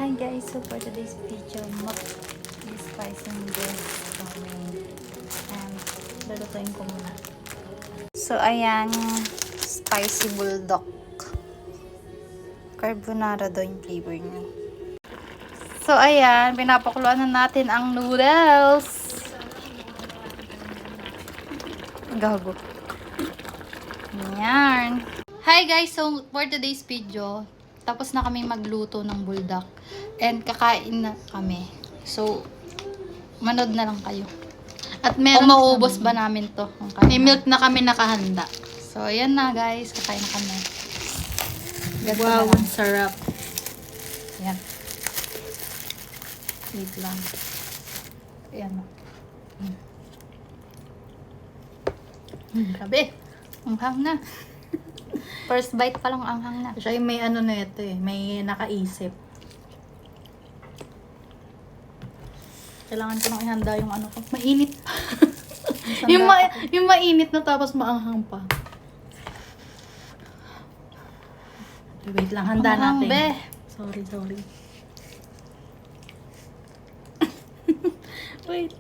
Hi guys, so for today's video, mag-spice noodles kami and lulutuin ko muna. So ayan, spicy bulldog carbonara daw yung flavor niya. So ayan, pinapakuluan na natin ang noodles. Gago. Ayan. Hi guys, so for today's video, tapos na kami magluto ng buldak and kakain na kami. So, manood na lang kayo. At meron Kung mauubos ba namin to? may milk na kami nakahanda. So, ayan na guys, kakain na kami. Ganito Wow, na lang. ang sarap. Ayan. Wait lang. Ayan na. Grabe. Ang hang na. First bite pa lang ang hang na. Siya yung may ano na ito eh. May nakaisip. Kailangan ko nang ihanda yung ano ko. Mainit. yung mainit na tapos maanghang pa. Wait lang, handa Ang hang, natin. be. Sorry. Wait.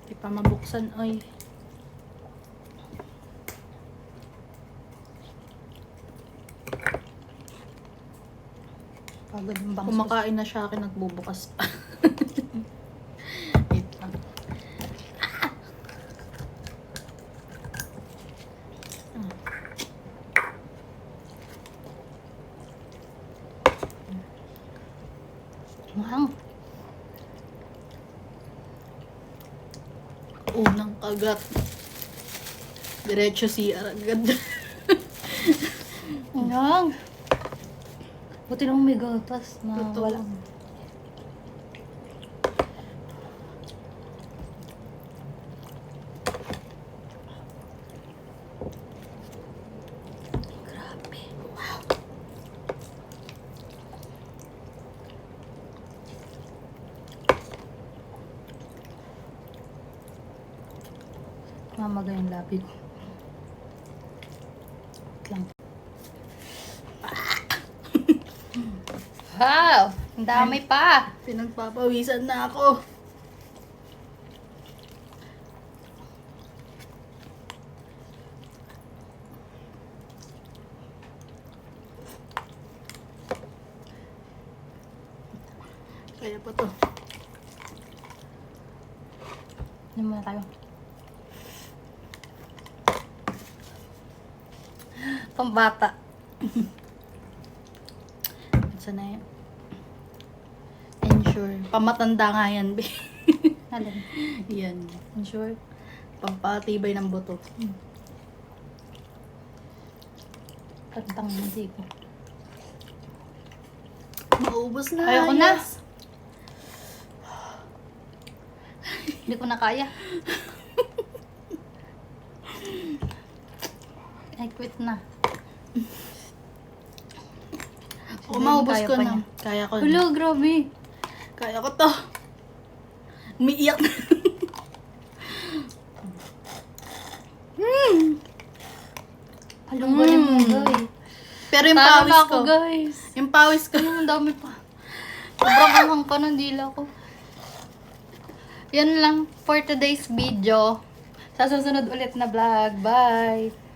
Di pa mabuksan, oy. Pagod yung bangsos. Kumakain na siya akin, nagbubukas pa. Wait lang. Ang hang. Unang kagat. Diretso CR agad. Ang hang. Buti lang may gatas na Totoo. wala. Grabe. Wow. Mamaga yung labi ko. Wait lang. Wow! Ang dami pa! Pinagpapawisan na ako. Kaya pa to. Ano muna tayo? Pambata. Saan na yan? Ensure. Pamatanda nga yan, be. Alin? Yan. Sure. Pampatibay ng buto. Kantang hindi ko. Maubos na. Ayoko na. Yes. Hindi ko na kaya. I quit na. Kung maubos Kaya ko pa na. niya. Kaya ko na. Hello, grabe. Kaya ko to. Umiiyak na. Halong galing mo, guys. Pero yung Tama pawis ako, ko. guys. Yung pawis ko. Ang dami pa. Sobrang anghang pa ng dila ko. Yan lang for today's video. Sa susunod ulit na vlog. Bye!